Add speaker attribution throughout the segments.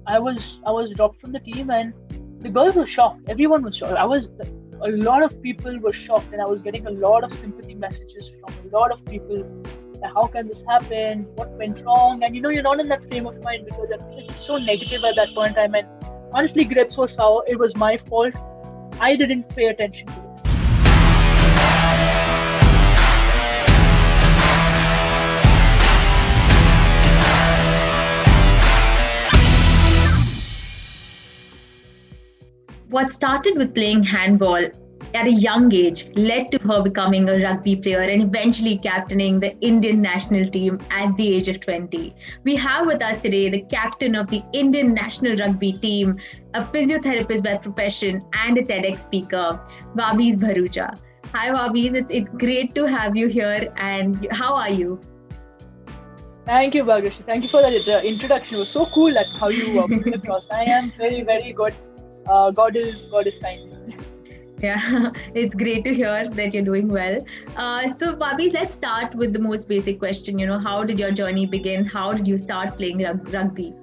Speaker 1: I was dropped from the team, and the girls were shocked. Everyone was shocked. A lot of people were shocked, and I was getting a lot of sympathy messages from a lot of people. How can this happen? What went wrong? And you're not in that frame of mind because everything is so negative at that point in time. And honestly, grapes was sour. It was my fault. I didn't pay attention to it.
Speaker 2: What started with playing handball at a young age led to her becoming a rugby player and eventually captaining the Indian national team at the age of 20. We have with us today the captain of the Indian national rugby team, a physiotherapist by profession and a TEDx speaker, Vabiz Bharucha. Hi Vabiz, it's great to have you here, and how are you?
Speaker 1: Thank you, Bhagyashi. Thank you for that introduction. It was so cool at how you put it across. I am very, very good. God is kind.
Speaker 2: Yeah, it's great to hear that you're doing well. So, Babis, let's start with the most basic question. How did your journey begin? How did you start playing rugby?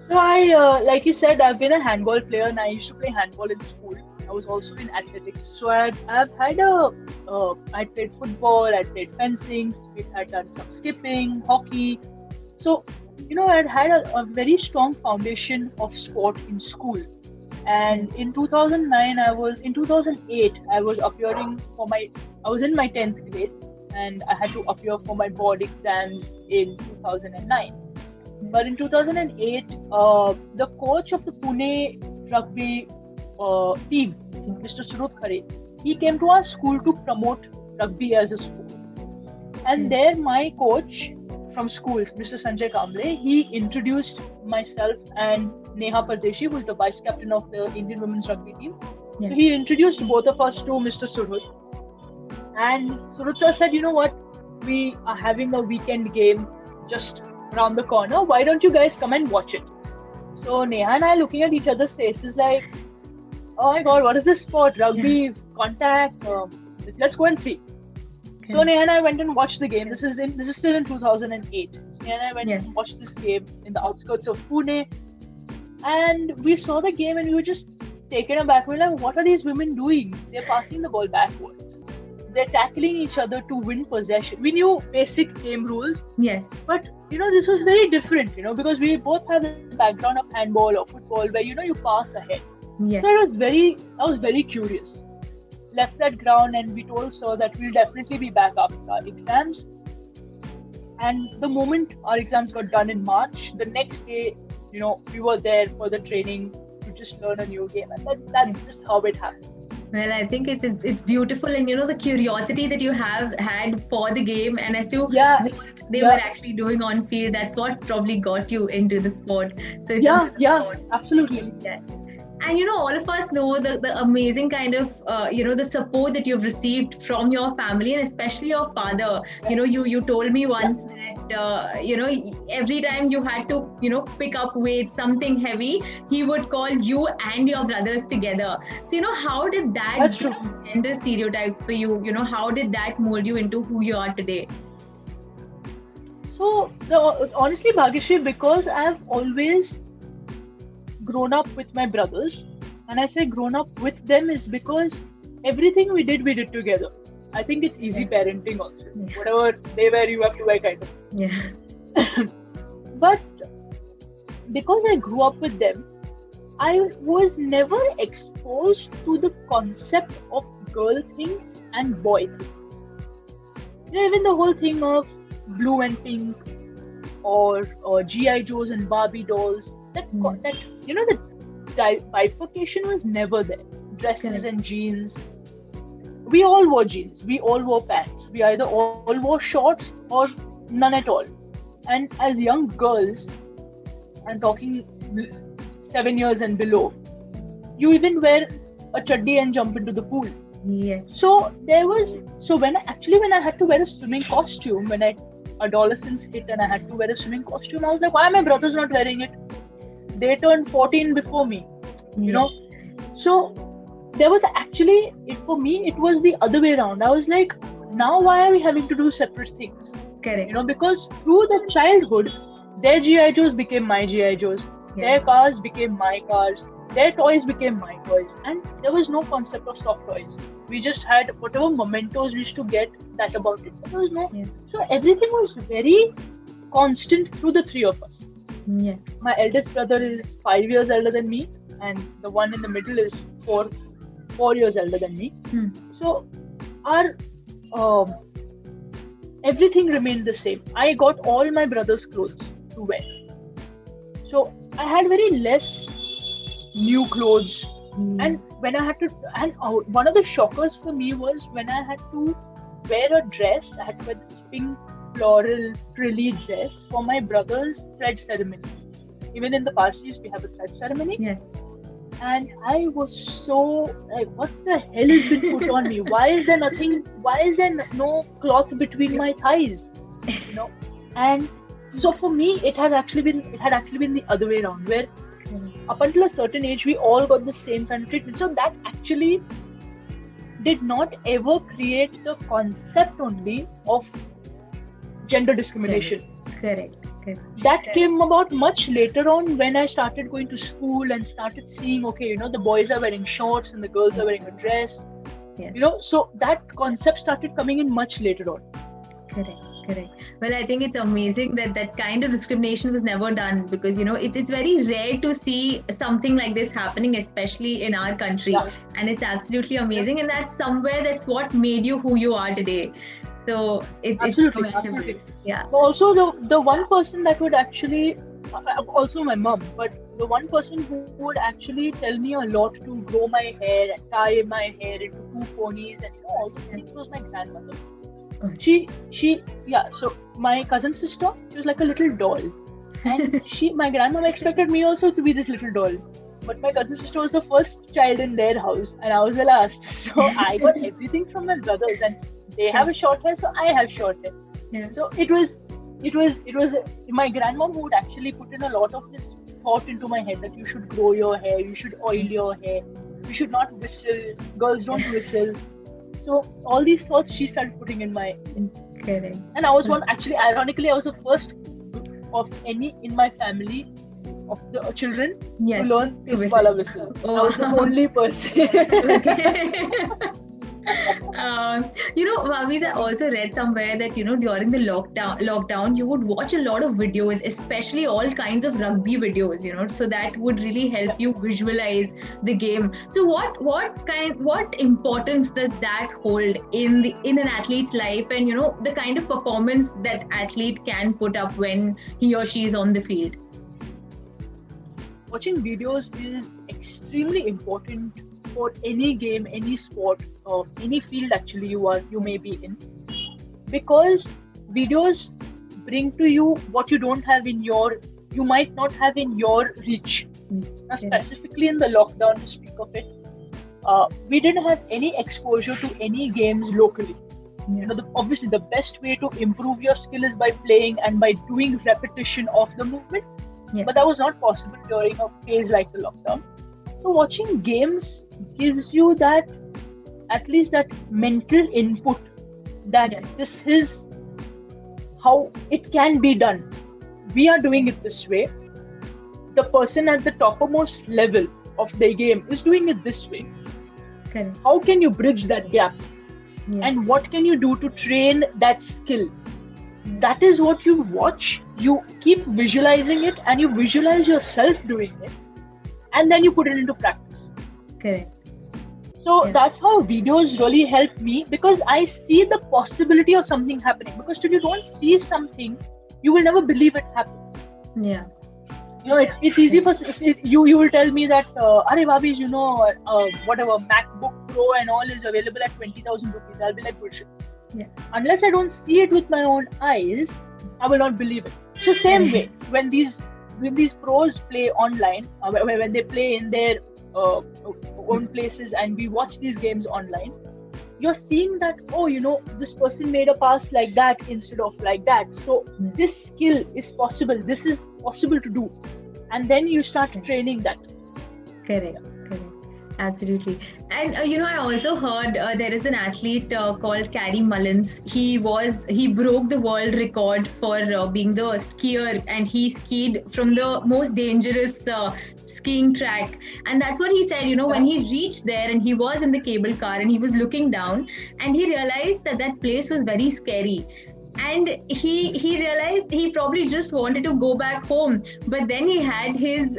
Speaker 1: So like you said, I've been a handball player, and I used to play handball in school. I was also in athletics. So I played football, I played fencing, I'd done some skipping, hockey. So I'd had a very strong foundation of sport in school. And in 2008, I was in my 10th grade, and I had to appear for my board exams in 2009. But in 2008, the coach of the Pune rugby team, Mr. Surut Khare, he came to our school to promote rugby as a sport. And there my coach from school, Mr. Sanjay Kamble, he introduced myself and Neha Pardeshi, who is the vice captain of the Indian women's rugby team. Yeah. So he introduced both of us to Mr. Surut. And Surut sir said, you know what, we are having a weekend game just around the corner. Why don't you guys come and watch it? So Neha and I looking at each other's faces like, oh my God, what is this sport? Rugby, contact, let's go and see. Okay. So Neha and I went and watched the game. This is still in 2008. Neha and I went and watched this game in the outskirts of Pune. And we saw the game and we were just taken aback. We were like, what are these women doing? They're passing the ball backwards. They're tackling each other to win possession. We knew basic game rules.
Speaker 2: Yes.
Speaker 1: But, this was very different, because we both have the background of handball or football where, you pass ahead.
Speaker 2: Yes.
Speaker 1: So I was very curious. Left that ground and we told sir that we'll definitely be back after our exams. And the moment our exams got done in March, the next day, we were there for the training to just learn a new game. And that's just how it happened.
Speaker 2: Well, I think it's beautiful, and the curiosity that you have had for the game and as to what they were actually doing on field, that's what probably got you into the sport. So
Speaker 1: it's absolutely.
Speaker 2: Yes. And all of us know the amazing kind of the support that you've received from your family, and especially your father. You told me once that every time you had to pick up weight, something heavy, he would call you and your brothers together. So how did that gender stereotypes for you? How did that mold you into who you are today?
Speaker 1: So honestly, Bhagyashi, because I've always grown up with my brothers, and I say grown up with them is because everything we did together. I think it's easy parenting also. Whatever they wear, you have to wear, kind of.
Speaker 2: Yeah.
Speaker 1: But because I grew up with them, I was never exposed to the concept of girl things and boy things. Even the whole thing of blue and pink or G.I. Joes and Barbie dolls, that the bifurcation was never there. Dresses and jeans. We all wore jeans. We all wore pants. We either all wore shorts or none at all. And as young girls, I'm talking 7 years and below, you even wear a chaddi and jump into the pool.
Speaker 2: Yes.
Speaker 1: So when I had to wear a swimming costume, when adolescence hit and I had to wear a swimming costume, I was like, why are my brothers not wearing it? They turned 14 before me, So there was actually, for me, it was the other way around. I was like, now why are we having to do separate things?
Speaker 2: Correct.
Speaker 1: Because through the childhood, Their GI Joes became my GI Joes. Their cars became my cars. Their toys became my toys. And there was no concept of soft toys. We just had whatever mementos we used to get, that about it. There was no. So everything was very constant to the three of us.
Speaker 2: Yeah.
Speaker 1: My eldest brother is 5 years elder than me, and the one in the middle is 4 years elder than me. So our everything remained the same. I got all my brother's clothes to wear. So I had very less new clothes. And when I had to, and one of the shockers for me was when I had to wear a dress. I had to wear this pink floral frilly dress for my brother's pledge ceremony. Even in the parties, we have a pledge ceremony.
Speaker 2: Yeah.
Speaker 1: And I was so like, what the hell has been put on me? Why is there nothing? Why is there no cloth between my thighs? You know. And so for me, it had actually been the other way around, where up until a certain age, we all got the same kind of treatment. So that actually did not ever create the concept only of gender discrimination.
Speaker 2: Correct.
Speaker 1: That came about much later on when I started going to school and started seeing, okay, you know, the boys are wearing shorts and the girls are wearing a dress.
Speaker 2: Yeah.
Speaker 1: You know, so that concept started coming in much later on.
Speaker 2: Correct. Well, I think it's amazing that kind of discrimination was never done, because, you know, it's very rare to see something like this happening, especially in our country.
Speaker 1: Yeah.
Speaker 2: And it's absolutely amazing. And that's what made you who you are today. So it's
Speaker 1: Absolutely.
Speaker 2: Yeah.
Speaker 1: Also, the one person that would actually, also my mom, but the one person who would actually tell me a lot to grow my hair and tie my hair into 2 ponies and all those things was my grandmother. So my cousin sister, she was like a little doll, and my grandmother expected me also to be this little doll. But my cousin sister was the first child in their house, and I was the last. So I got everything from my brothers, and they have a short hair, so I have short hair.
Speaker 2: Yeah.
Speaker 1: So it was my grandmom who would actually put in a lot of this thought into my head that you should grow your hair, you should oil your hair, you should not whistle, girls don't whistle. So all these thoughts she started putting in my.
Speaker 2: Correct.
Speaker 1: And I was ironically, I was the first of any in my family of the children to learn this wala whistle. I was the only person.
Speaker 2: You know, Vavis, I also read somewhere that, you know, during the lockdown, you would watch a lot of videos, especially all kinds of rugby videos, you know, so that would really help you visualize the game. So what importance does that hold in an athlete's life, and, you know, the kind of performance that athlete can put up when he or she is on the field?
Speaker 1: Watching videos is extremely important for any game, any sport, or any field actually you may be in, because videos bring to you what you might not have in your reach. Now, specifically in the lockdown, to speak of it, we didn't have any exposure to any games locally. You know, obviously the best way to improve your skill is by playing and by doing repetition of the movement. But that was not possible during a phase like the lockdown. So watching games gives you that, at least that mental input that this is how it can be done. We are doing it this way. The person at the topmost level of the game is doing it this way.
Speaker 2: Correct.
Speaker 1: How can you bridge that gap? And what can you do to train that skill? That is what you watch. You keep visualizing it, and you visualize yourself doing it, and then you put it into practice.
Speaker 2: Correct.
Speaker 1: So that's how videos really help me, because I see the possibility of something happening. Because if you don't see something, you will never believe it happens.
Speaker 2: Yeah.
Speaker 1: You know, it's easy for you will tell me that Arey Bhabis, you know, whatever MacBook Pro and all is available at 20,000 rupees. I'll be like, bullshit.
Speaker 2: Yeah.
Speaker 1: Unless I don't see it with my own eyes, I will not believe it. It's the same way when these pros play online, when they play in their own places, and we watch these games online, you're seeing that, oh, you know, this person made a pass like that instead of like that. So this skill is possible. This is possible to do. And then you start training that.
Speaker 2: Correct. Absolutely. And I also heard there is an athlete called Carey Mullins. He broke the world record for being the skier, and he skied from the most dangerous skiing track. And that's what he said, when he reached there and he was in the cable car and he was looking down, and he realized that that place was very scary. And he realized he probably just wanted to go back home, but then he had his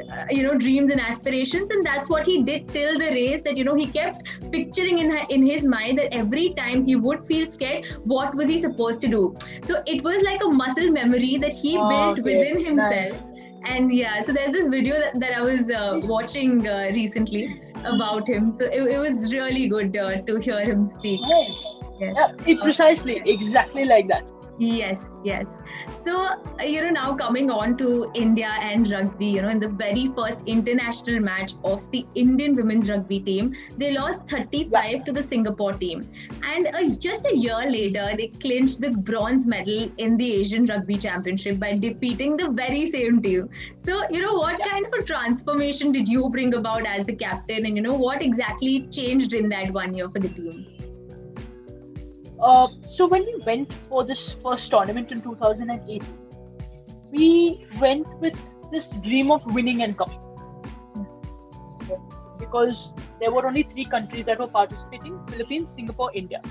Speaker 2: dreams and aspirations, and that's what he did till the race. That he kept picturing in his mind that every time he would feel scared, what was he supposed to do. So it was like a muscle memory that he built within himself. Nice. And yeah, so there's this video that I was watching recently about him, so it was really good to hear him speak.
Speaker 1: Yes. Yeah, precisely exactly like that.
Speaker 2: Yes. So, now coming on to India and rugby, in the very first international match of the Indian women's rugby team, they lost 35 to the Singapore team. And just a year later, they clinched the bronze medal in the Asian Rugby Championship by defeating the very same team. So, what kind of a transformation did you bring about as the captain? And, what exactly changed in that 1 year for the team?
Speaker 1: So when we went for this first tournament in 2008, we went with this dream of winning and coming. Because there were only 3 countries that were participating: Philippines, Singapore, India.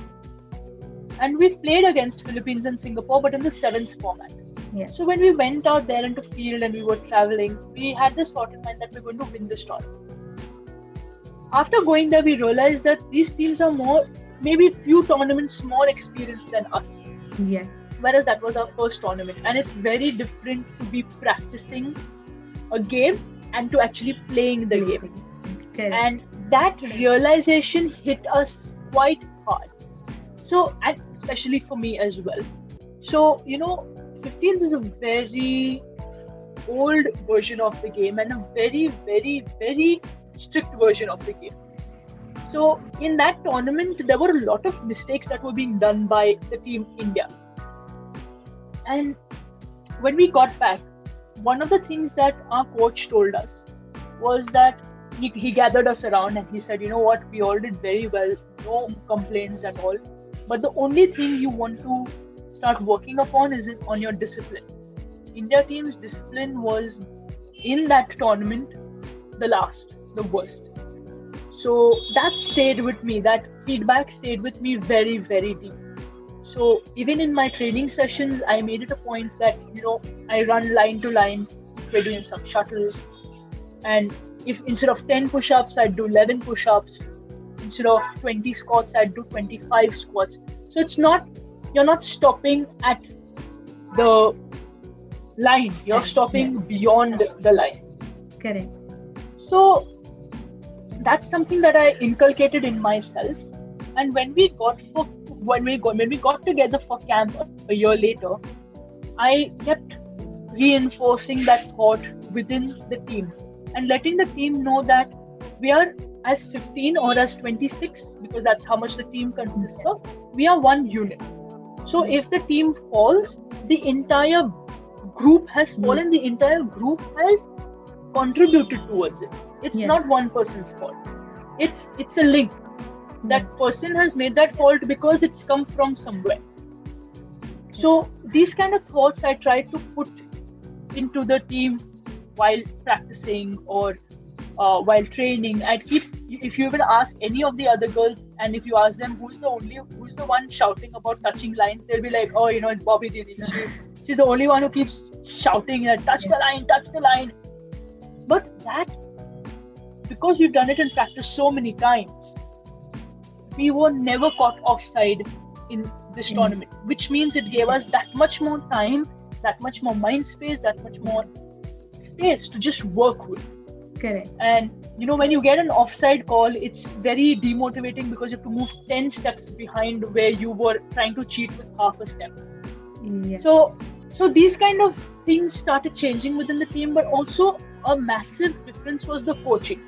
Speaker 1: And we played against Philippines and Singapore, but in the sevens format.
Speaker 2: Yes.
Speaker 1: So when we went out there into field and we were traveling, we had this thought in mind that we're going to win this tournament. After going there, we realized that these teams are maybe few tournaments more experienced than us.
Speaker 2: Yes.
Speaker 1: Whereas that was our first tournament, and it's very different to be practicing a game and to actually playing the game.
Speaker 2: Correct.
Speaker 1: And that realization hit us quite hard. So, and especially for me as well. So, 15s is a very old version of the game and a very, very, very strict version of the game. So in that tournament, there were a lot of mistakes that were being done by the team India. And when we got back, one of the things that our coach told us was that he gathered us around and he said, we all did very well, no complaints at all. But the only thing you want to start working upon is on your discipline. India team's discipline was in that tournament the worst. So that stayed with me, that feedback stayed with me very, very deep. So even in my training sessions, I made it a point that, I run line to line, we're doing some shuttles. And if instead of 10 push-ups, I'd do 11 push-ups. Instead of 20 squats, I'd do 25 squats. So you're not stopping at the line, you're stopping beyond the line.
Speaker 2: Correct.
Speaker 1: So that's something that I inculcated in myself, and when we got together for camp a year later, I kept reinforcing that thought within the team and letting the team know that we are, as 15 or as 26, because that's how much the team consists of, we are one unit. So if the team falls, the entire group has fallen, the entire group has contributed towards it. It's not one person's fault. It's a link. That person has made that fault because it's come from somewhere. So these kind of thoughts I try to put into the team while practicing or while training. If you even ask any of the other girls, and if you ask them who's the one shouting about touching lines, they'll be like, oh, it's Bobby Didi. She's the only one who keeps shouting, touch the line. But that, because we've done it in practice so many times, we were never caught offside in this tournament, which means it gave us that much more time, that much more mind space, that much more space to just work with.
Speaker 2: Correct.
Speaker 1: And when you get an offside call, it's very demotivating because you have to move 10 steps behind where you were trying to cheat with half a step.
Speaker 2: Yeah.
Speaker 1: So these kind of things started changing within the team, but also a massive difference was the coaching.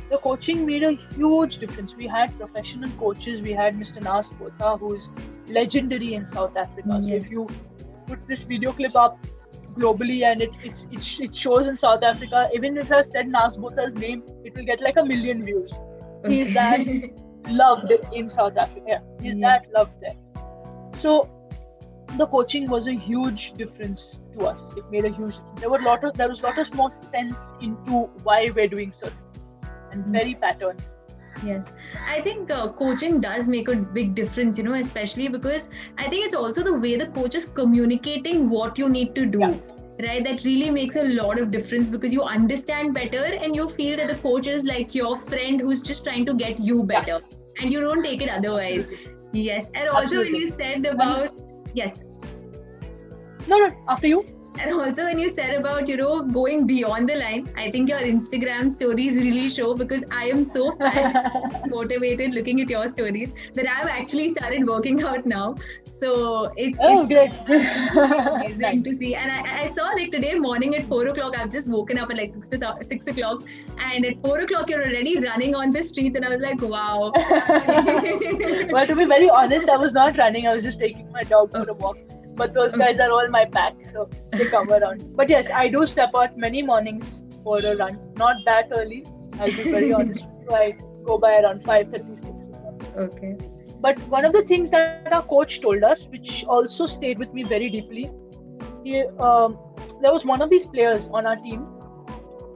Speaker 1: The coaching made a huge difference. We had professional coaches. We had Mr. Nas Botha, who's legendary in South Africa. So if you put this video clip up globally and it shows in South Africa, even if I said Nas Botha's name, it will get like 1 million views. He's that loved in South Africa. He's that loved there. So the coaching was a huge difference to us. It made a huge difference. There was lot of more sense into why we're doing certain things, and very patterned.
Speaker 2: Yes, I think coaching does make a big difference, especially because I think it's also the way the coach is communicating what you need to do. Right, that really makes a lot of difference because you understand better and you feel that the coach is like your friend who's just trying to get you better, and you don't take it otherwise. Yes, and also when you said about
Speaker 1: No, after you.
Speaker 2: And also when you said about, going beyond the line, I think your Instagram stories really show, because I am so fascinated, motivated looking at your stories that I've actually started working out now. So it's
Speaker 1: great.
Speaker 2: amazing to see. And I saw like today morning at 4 o'clock, I've just woken up at like 6 o'clock, and at 4 o'clock you're already running on the streets, and I was like, wow.
Speaker 1: Well, to be very honest, I was not running. I was just taking my dog for a walk. But those guys are all my pack, so they come around. But yes, I do step out many mornings for a run. Not that early, I'll be very honest. So I go by around 5:36.
Speaker 2: Okay.
Speaker 1: But one of the things that our coach told us, which also stayed with me very deeply, there was one of these players on our team,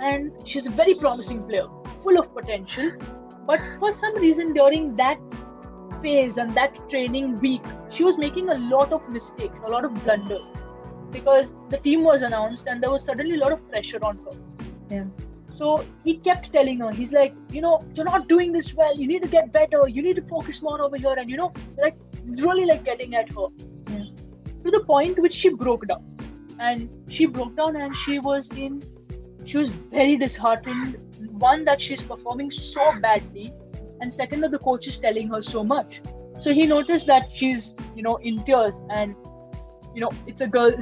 Speaker 1: and she's a very promising player, full of potential. But for some reason during that phase and that training week, she was making a lot of mistakes, a lot of blunders, because the team was announced and there was suddenly a lot of pressure on her.
Speaker 2: Yeah.
Speaker 1: So he kept telling her, he's like, you're not doing this well, you need to get better, you need to focus more over here, and like really like getting at her.
Speaker 2: Yeah.
Speaker 1: To the point which she broke down. And she was very disheartened. One, that she's performing so badly, and second, that the coach is telling her so much. So he noticed that she's, in tears, and it's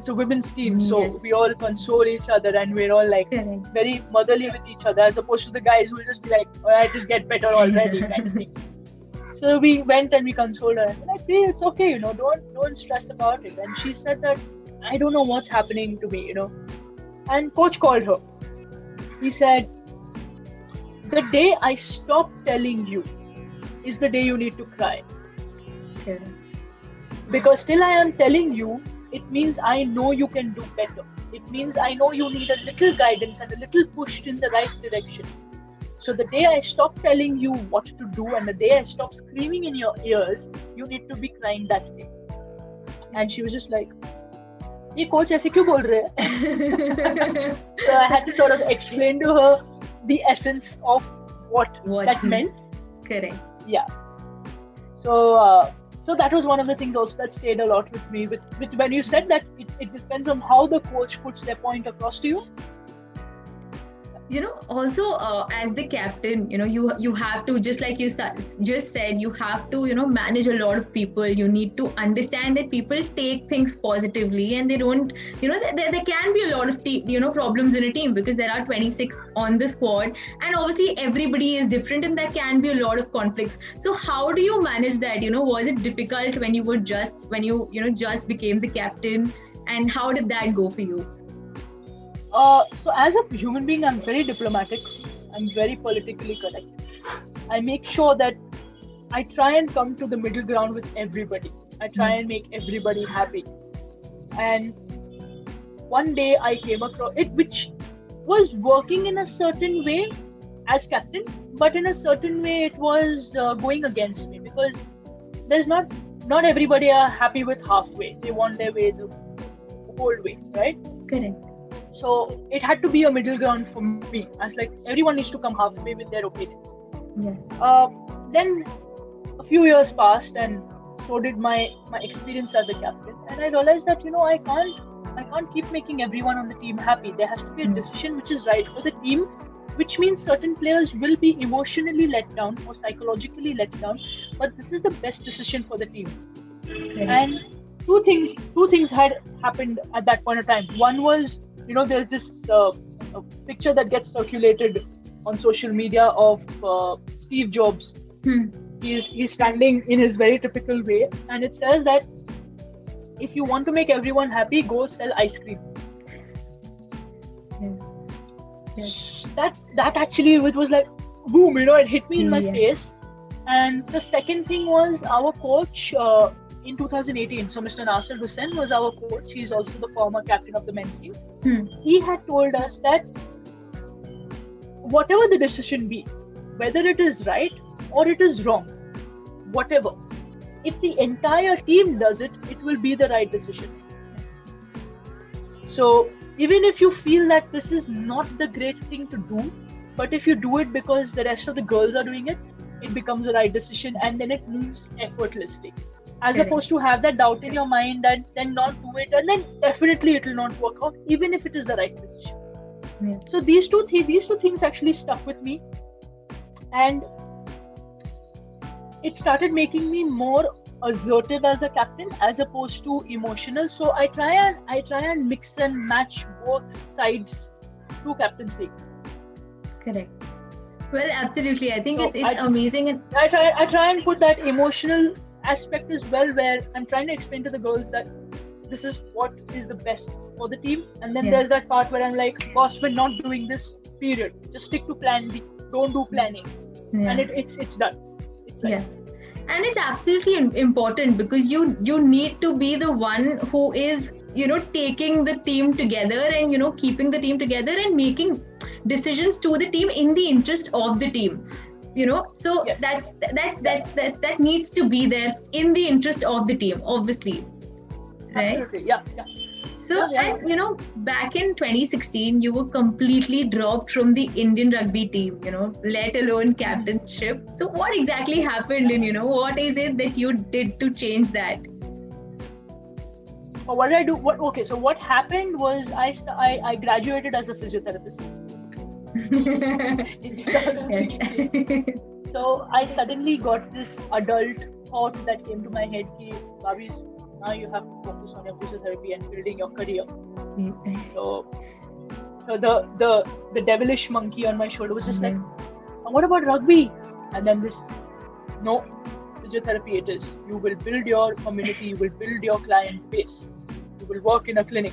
Speaker 1: a women's team, so we all console each other, and we're all like very motherly with each other, as opposed to the guys who will just be like, alright, just get better already kind of thing. So we went and we consoled her, and we're like, hey, it's okay, don't stress about it. And she said that, I don't know what's happening to me, And coach called her. He said, the day I stop telling you is the day you need to cry.
Speaker 2: Okay.
Speaker 1: Because till I am telling you, it means I know you can do better. It means I know you need a little guidance and a little push in the right direction. So the day I stop telling you what to do, and the day I stop screaming in your ears, you need to be crying that day. And she was just like, "Ye coach aise kyun bol rahe hai?" So I had to sort of explain to her the essence of what that meant.
Speaker 2: Correct.
Speaker 1: Yeah. So that was one of the things also that stayed a lot with me. With when you said that it depends on how the coach puts their point across to you.
Speaker 2: Also as the captain, you have to, just like you just said, you have to, manage a lot of people. You need to understand that people take things positively, and they don't, there can be a lot of problems in a team, because there are 26 on the squad, and obviously everybody is different, and there can be a lot of conflicts. So how do you manage that? Was it difficult when you just became the captain, and how did that go for you?
Speaker 1: So as a human being, I'm very diplomatic. I'm very politically correct. I make sure that I try and come to the middle ground with everybody. I try and make everybody happy. And one day I came across it, which was working in a certain way as captain, but in a certain way it was going against me, because there's not everybody are happy with halfway. They want their way the whole way, right?
Speaker 2: Correct.
Speaker 1: So it had to be a middle ground for me. I was like, everyone needs to come halfway with their opinions.
Speaker 2: Yes.
Speaker 1: Then a few years passed, and so did my experience as a captain. And I realized that I can't keep making everyone on the team happy. There has to be a decision which is right for the team, which means certain players will be emotionally let down or psychologically let down. But this is the best decision for the team. Okay. And two things had happened at that point of time. One was, there's this picture that gets circulated on social media of Steve Jobs. He's standing in his very typical way, and it says that if you want to make everyone happy, go sell ice cream.
Speaker 2: Yes.
Speaker 1: That actually, it was like, boom, it hit me in my
Speaker 2: Yeah.
Speaker 1: face. And the second thing was our coach in 2018. So Mr. Nasir Hussain was our coach. He's also the former captain of the men's team. He had told us that whatever the decision be, whether it is right or it is wrong, whatever, if the entire team does it, it will be the right decision. So even if you feel that this is not the great thing to do, but if you do it because the rest of the girls are doing it, it becomes the right decision, and then it moves effortlessly. As
Speaker 2: Correct.
Speaker 1: opposed to have that doubt in your mind and then not do it, and then definitely it will not work out, even if it is the right decision.
Speaker 2: Yeah.
Speaker 1: So these two things actually stuck with me, and it started making me more assertive as a captain as opposed to emotional. So I try and mix and match both sides to captaincy.
Speaker 2: Correct. Well, absolutely. I think
Speaker 1: So
Speaker 2: it's amazing. And
Speaker 1: I try and put that emotional aspect as well, where I'm trying to explain to the girls that this is what is the best for the team. And then
Speaker 2: Yeah.
Speaker 1: there's that part where I'm like, boss, we're not doing this, period. Just stick to plan B. Don't do planning.
Speaker 2: yeah.
Speaker 1: And it's done. It's like,
Speaker 2: Yes. And it's absolutely important, because you need to be the one who is, taking the team together and, keeping the team together and making decisions to the team in the interest of the team. So
Speaker 1: Yes.
Speaker 2: that needs to be there in the interest of the team, obviously. Right?
Speaker 1: absolutely. Yeah.
Speaker 2: So,
Speaker 1: Yeah.
Speaker 2: and back in 2016, you were completely dropped from the Indian rugby team, let alone captainship. So, what exactly happened, and what is it that you did to change that?
Speaker 1: What did I do? Okay, so what happened was I graduated as a physiotherapist in 2016.
Speaker 2: Yes.
Speaker 1: So I suddenly got this adult thought that came to my head, ki, Bhabhi, now you have to focus on your physiotherapy and building your career. So the devilish monkey on my shoulder was just like, what about rugby? And then this, no, physiotherapy it is. You will build your community, you will build your client base, you will work in a clinic,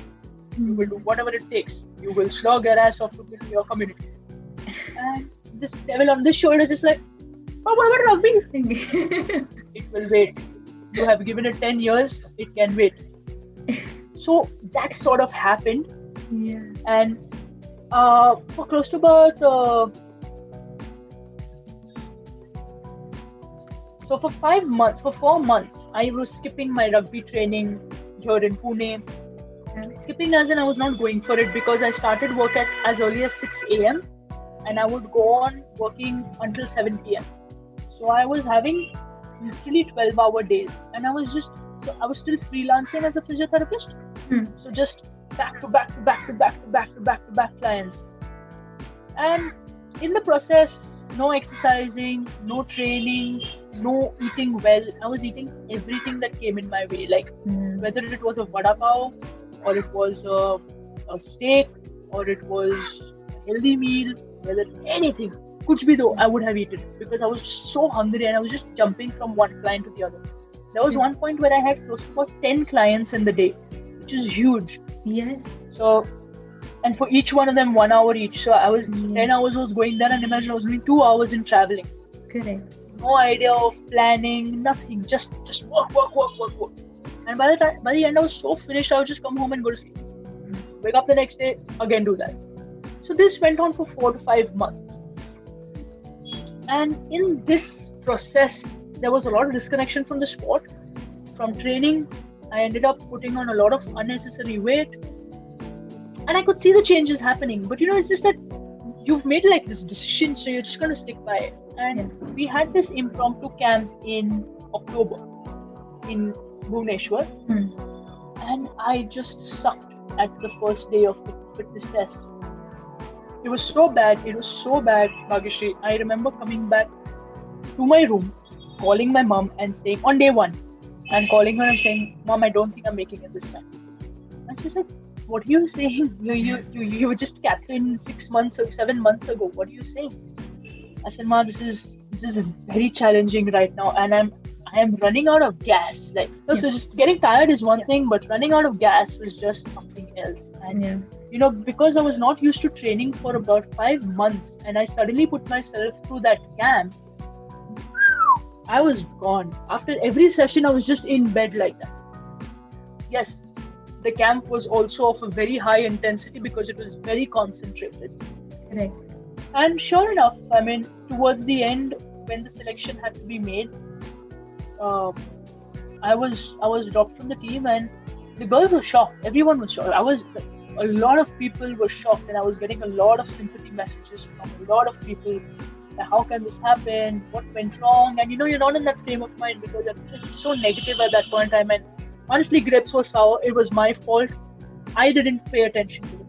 Speaker 1: you will do whatever it takes, you will slog your ass off to build your community. And this devil on this shoulder is just like, oh, what about rugby? It will wait. You have given it 10 years, it can wait. So that sort of happened.
Speaker 2: Yeah.
Speaker 1: And for close to about so for 4 months, I was skipping my rugby training here in Pune. Skipping as in I was not going for it, because I started work at as early as 6 a.m. and I would go on working until 7 p.m. So I was having literally 12-hour days, and I was still freelancing as a physiotherapist. So just back to back clients. And in the process, no exercising, no training, no eating well. I was eating everything that came in my way, like whether it was a vada pav, or it was a steak, or it was a healthy meal, whether anything, kuch bhi do, I would have eaten, because I was so hungry and I was just jumping from one client to the other. There was one point where I had close to about 10 clients in the day, which is huge.
Speaker 2: Yes.
Speaker 1: So, and for each one of them 1 hour each. So I was 10 hours was going there, and imagine I was doing 2 hours in traveling.
Speaker 2: Correct.
Speaker 1: No idea of planning, nothing. Just work. And by the end, I was so finished. I would just come home and go to sleep. Wake up the next day, again do that. So this went on for 4 to 5 months. And in this process, there was a lot of disconnection from the sport, from training. I ended up putting on a lot of unnecessary weight, and I could see the changes happening. But it's just that you've made like this decision, so you're just gonna stick by it. And we had this impromptu camp in October in Bhubaneswar, and I just sucked at the first day of the fitness test. It was so bad, Bhagyashree. I remember coming back to my room, calling my mom and saying, on day 1, and calling her and saying, Mom, I don't think I'm making it this time. And she's like, what are you saying? You were just captain 6 months or 7 months ago. What are you saying? I said, Ma, this is very challenging right now, and I am running out of gas. So just getting tired is one thing, but running out of gas was just something else. And because I was not used to training for about 5 months, and I suddenly put myself through that camp, I was gone. After every session, I was just in bed like that. Yes, the camp was also of a very high intensity because it was very concentrated.
Speaker 2: Right.
Speaker 1: And sure enough, I mean, towards the end, when the selection had to be made, uh, I was dropped from the team, and the girls were shocked. Everyone was shocked. A lot of people were shocked, and I was getting a lot of sympathy messages from a lot of people. How can this happen? What went wrong? And you're not in that frame of mind because I'm just so negative at that point in time. And honestly, grapes were sour. It was my fault. I didn't pay attention to it.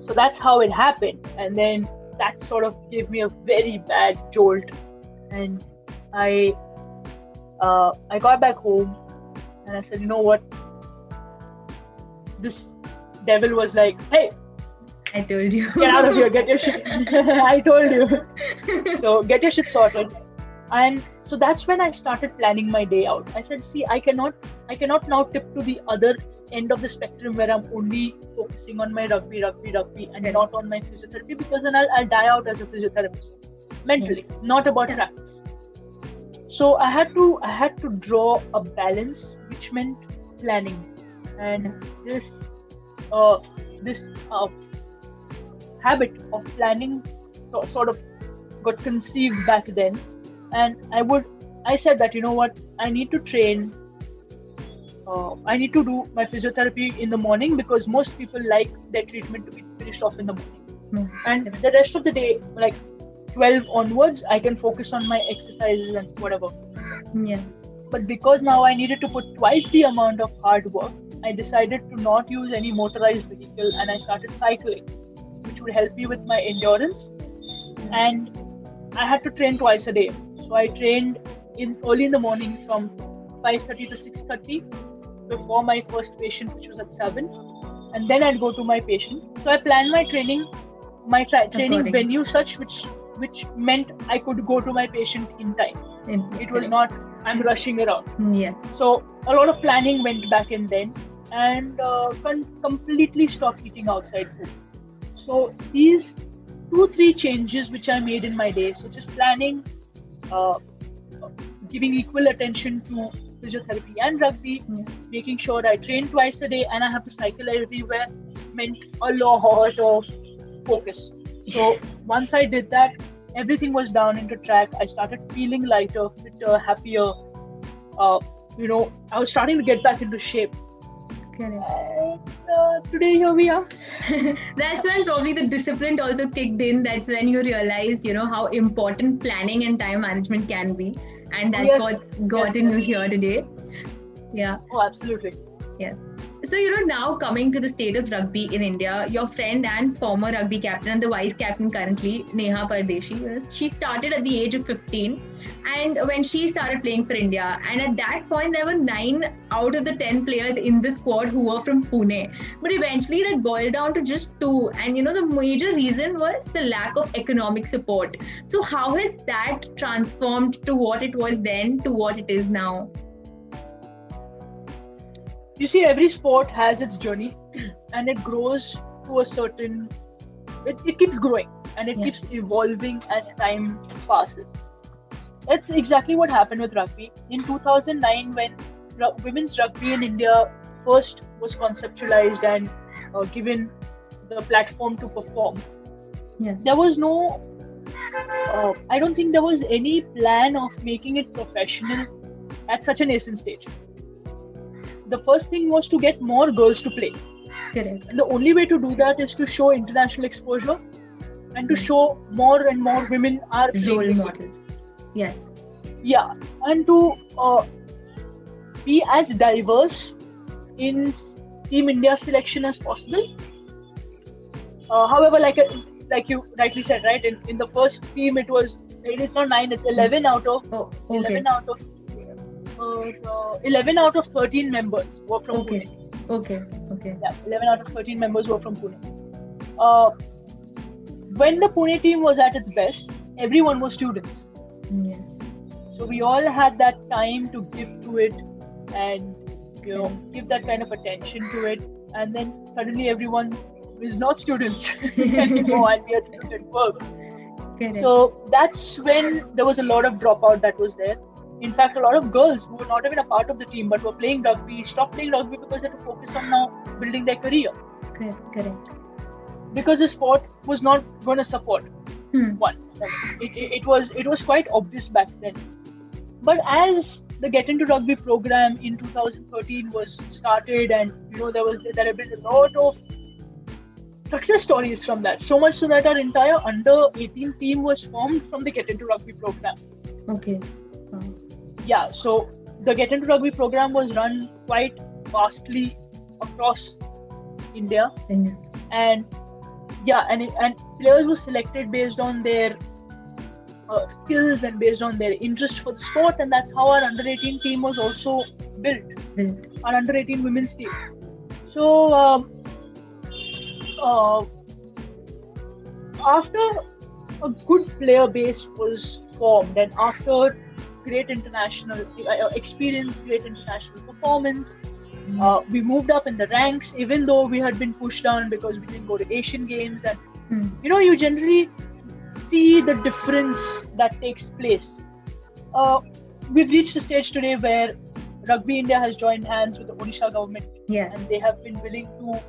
Speaker 1: So that's how it happened. And then that sort of gave me a very bad jolt. And I got back home and I said, you know what? This devil was like, hey,
Speaker 2: I told you.
Speaker 1: Get out of here, get your shit. I told you. So get your shit sorted. And so that's when I started planning my day out. I said, see, I cannot now tip to the other end of the spectrum where I'm only focusing on my rugby and not on my physiotherapy, because then I'll die out as a physiotherapist mentally, not about practice. So I had to draw a balance, which meant planning. And this habit of planning sort of got conceived back then. And I said that, you know what, I need to train, I need to do my physiotherapy in the morning because most people like their treatment to be finished off in the morning. And the rest of the day, like 12 onwards, I can focus on my exercises and whatever.
Speaker 2: Yeah.
Speaker 1: But because now I needed to put twice the amount of hard work, I decided to not use any motorized vehicle and I started cycling, which would help me with my endurance. And I had to train twice a day. So I trained early in the morning from 5:30 to 6:30 before my first patient, which was at 7. And then I'd go to my patient. So I planned my training venue such which meant I could go to my patient in time. It was not I'm rushing around.
Speaker 2: Yeah.
Speaker 1: So a lot of planning went back in then, and completely stopped eating outside food. So these 2-3 changes which I made in my day, so just planning, giving equal attention to physiotherapy and rugby, making sure I train twice a day and I have to cycle everywhere, meant a lot of focus. So once I did that, everything was down into track. I started feeling lighter, fitter, happier. I was starting to get back into shape. And today here we are.
Speaker 2: That's when probably the discipline also kicked in. That's when you realized, how important planning and time management can be. And that's what's gotten you here today. Yeah.
Speaker 1: Oh, absolutely.
Speaker 2: Yes. So, now coming to the state of rugby in India, your friend and former rugby captain and the vice captain currently, Neha Pardeshi, she started at the age of 15. And when she started playing for India, and at that point, there were 9 out of the 10 players in the squad who were from Pune. But eventually that boiled down to just 2. And, the major reason was the lack of economic support. So how has that transformed to what it was then to what it is now?
Speaker 1: You see, every sport has its journey and it grows to a certain... It keeps growing and it keeps evolving as time passes. That's exactly what happened with rugby. In 2009, when women's rugby in India first was conceptualized and given the platform to perform, there was no... I don't think there was any plan of making it professional at such a nascent stage. The first thing was to get more girls to play.
Speaker 2: Correct.
Speaker 1: And the only way to do that is to show international exposure and to show more and more women are
Speaker 2: role models. Yes.
Speaker 1: Yeah, and to be as diverse in Team India selection as possible. However, like you rightly said, right? In the first team, it is not 9, it's 11 out of 11 out of 13 members were from Pune.
Speaker 2: Okay.
Speaker 1: Yeah, 11 out of 13 members were from Pune. When the Pune team was at its best, everyone was students.
Speaker 2: Yeah.
Speaker 1: So we all had that time to give to it and give that kind of attention to it. and then suddenly everyone is not students anymore, and we had to look at work.
Speaker 2: Correct.
Speaker 1: So that's when there was a lot of dropout that was there. In fact, a lot of girls who were not even a part of the team but were playing rugby stopped playing rugby because they had to focus on now building their career.
Speaker 2: Correct.
Speaker 1: Because the sport was not going to support one. It was quite obvious back then. But as the Get Into Rugby program in 2013 was started, and there have been a lot of success stories from that. So much so that our entire under 18 team was formed from the Get Into Rugby program.
Speaker 2: Okay.
Speaker 1: Yeah, so the Get Into Rugby program was run quite vastly across India. And players were selected based on their skills and based on their interest for the sport, and that's how our under 18 team was also built. Our under 18 women's team. So after a good player base was formed, and after great international experience, great international performance, we moved up in the ranks, even though we had been pushed down because we didn't go to Asian Games. And you generally see the difference that takes place. We've reached a stage today where Rugby India has joined hands with the Odisha government, and they have been willing to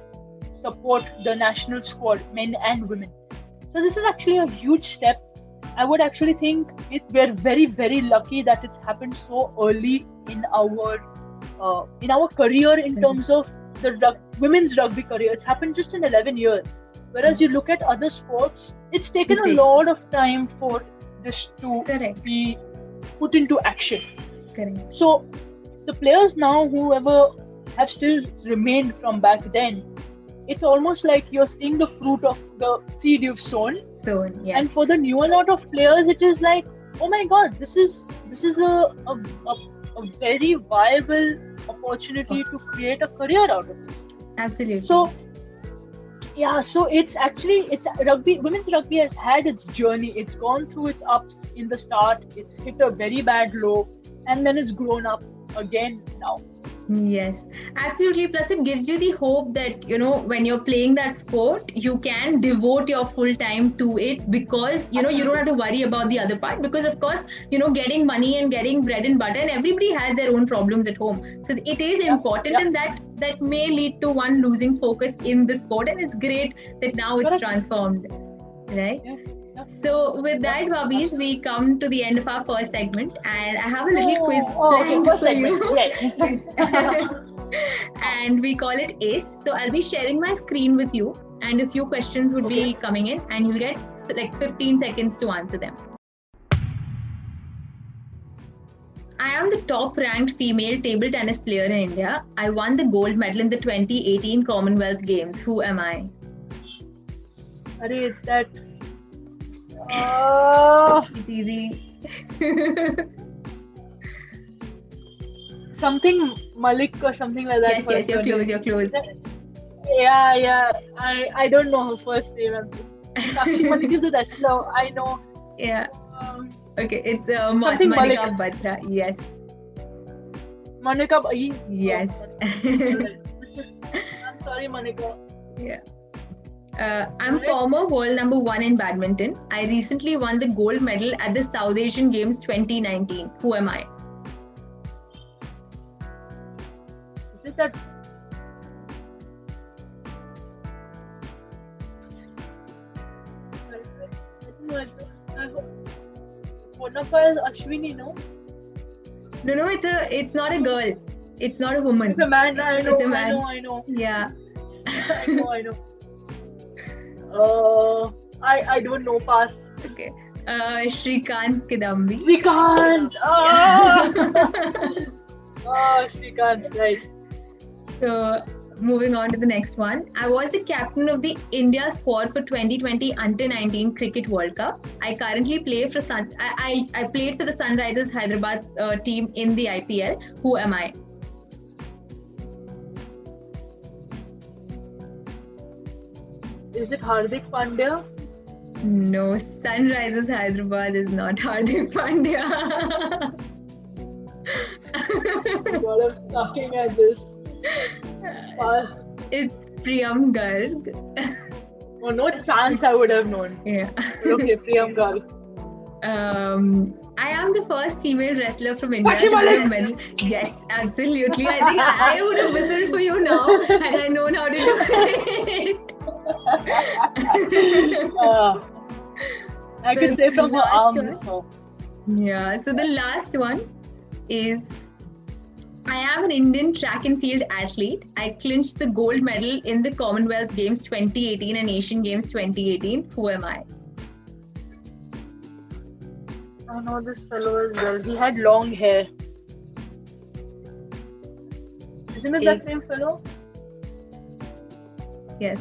Speaker 1: support the national squad, men and women. So this is actually a huge step. I would actually think we're very, very lucky that it's happened so early in our career in terms of the women's rugby career. It's happened just in 11 years. Whereas you look at other sports, it's taken a lot of time for this to be put into action.
Speaker 2: Correct.
Speaker 1: So the players now, whoever have still remained from back then, it's almost like you're seeing the fruit of the seed you've sown. And for the newer lot of players, it is like, oh my God, this is a very viable opportunity to create a career out of it.
Speaker 2: Absolutely.
Speaker 1: So it's rugby. Women's rugby has had its journey. It's gone through its ups in the start. It's hit a very bad low, and then it's grown up again now.
Speaker 2: Yes, absolutely. Plus, it gives you the hope that, when you're playing that sport, you can devote your full time to it, because, you don't have to worry about the other part. Because, of course, getting money and getting bread and butter, and everybody has their own problems at home. So it is important, and that may lead to one losing focus in the sport. And it's great that now it's transformed, right?
Speaker 1: Yeah.
Speaker 2: So with that, Babis, we come to the end of our first segment, and I have a little quiz planned
Speaker 1: first
Speaker 2: for
Speaker 1: segment.
Speaker 2: you.
Speaker 1: Yes.
Speaker 2: And we call it ACE. So I'll be sharing my screen with you, and a few questions would be coming in, and you'll get like 15 seconds to answer them. I am the top ranked female table tennis player in India. I won the gold medal in the 2018 Commonwealth Games. Who am I?
Speaker 1: It's that.
Speaker 2: It's easy.
Speaker 1: Something Malik or something like that.
Speaker 2: Yes, you're close.
Speaker 1: Yeah. I don't know her first name. Malik is a wrestler. I know.
Speaker 2: Yeah. Okay, it's
Speaker 1: Manika
Speaker 2: Batra. Yes.
Speaker 1: Manika.
Speaker 2: Yes.
Speaker 1: I'm sorry, Manika.
Speaker 2: Yeah. I'm former world number 1 in badminton. I recently won the gold medal at the South Asian Games 2019. Who am I?
Speaker 1: Is it that? Monafa is Ashwini, no?
Speaker 2: No, it's not a girl. It's not a woman.
Speaker 1: It's a man. I know.
Speaker 2: It's a man.
Speaker 1: I know.
Speaker 2: Yeah.
Speaker 1: I know. I don't know. Pass.
Speaker 2: Okay. Shrikant Kidambi.
Speaker 1: Shrikant. Shrikant, right.
Speaker 2: So, moving on to the next one. I was the captain of the India squad for 2020 Under-19 Cricket World Cup. I currently play for I played for the Sunrisers Hyderabad team in the IPL. Who am I?
Speaker 1: Is it Hardik Pandya?
Speaker 2: No, Sunrisers Hyderabad is not Hardik Pandya.
Speaker 1: God, I'm laughing at this. Pass.
Speaker 2: It's Priyam Garg.
Speaker 1: Oh, no chance I would have known.
Speaker 2: Yeah.
Speaker 1: Okay, Priyam Garg.
Speaker 2: I am the first female wrestler from India
Speaker 1: Pashi
Speaker 2: to win a
Speaker 1: Malik.
Speaker 2: medal. Yes, absolutely. I think I would have whistled for you now had I known how to do it.
Speaker 1: I could say from her
Speaker 2: last
Speaker 1: arms
Speaker 2: one.
Speaker 1: as well.
Speaker 2: Yeah, so the last one is I am an Indian track and field athlete. I clinched the gold medal in the Commonwealth Games 2018 and Asian Games 2018. Who am I?
Speaker 1: I know this fellow as well. He had long hair. Isn't it that same fellow?
Speaker 2: Yes.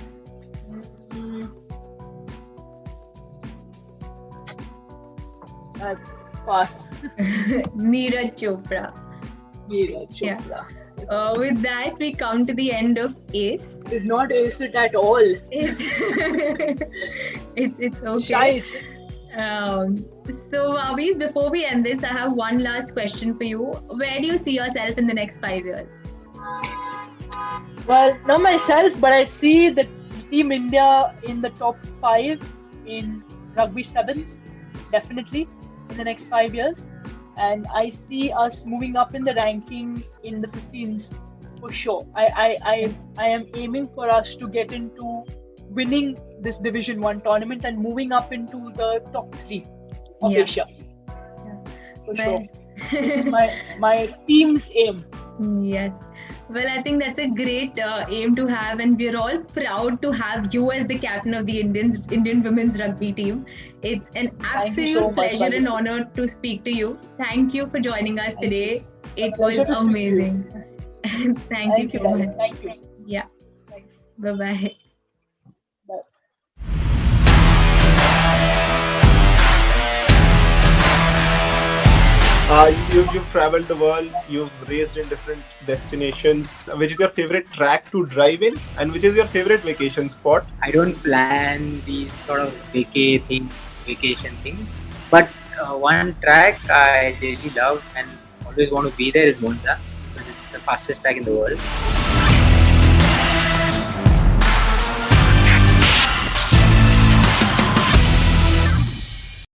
Speaker 1: Pass.
Speaker 2: Neeraj Chopra.
Speaker 1: Neeraj Chopra.
Speaker 2: With that, we come to the end of ACE.
Speaker 1: Did not ace it at all.
Speaker 2: It's it's okay.
Speaker 1: Shite.
Speaker 2: So, Vavis, before we end this, I have one last question for you. Where do you see yourself in the next 5 years?
Speaker 1: Well, not myself, but I see the Team India in the top 5 in rugby sevens, definitely in the next 5 years. And I see us moving up in the ranking in the 15s for sure. I am aiming for us to get into winning this Division 1 tournament and moving up into the top 3 of Asia. For sure. This is my team's aim.
Speaker 2: Yes. Well, I think that's a great aim to have, and we're all proud to have you as the captain of the Indian women's rugby team. It's an absolute pleasure and honor to speak to you. Thank you for joining us today. It was amazing. Thank you so much.
Speaker 1: Thank you.
Speaker 2: Yeah. Bye-bye.
Speaker 3: You've traveled the world, you've raced in different destinations. Which is your favorite track to drive in, and which is your favorite vacation spot?
Speaker 4: I don't plan these sort of vacation things, but one track I really love and always want to be there is Monza, because it's the fastest track in the world.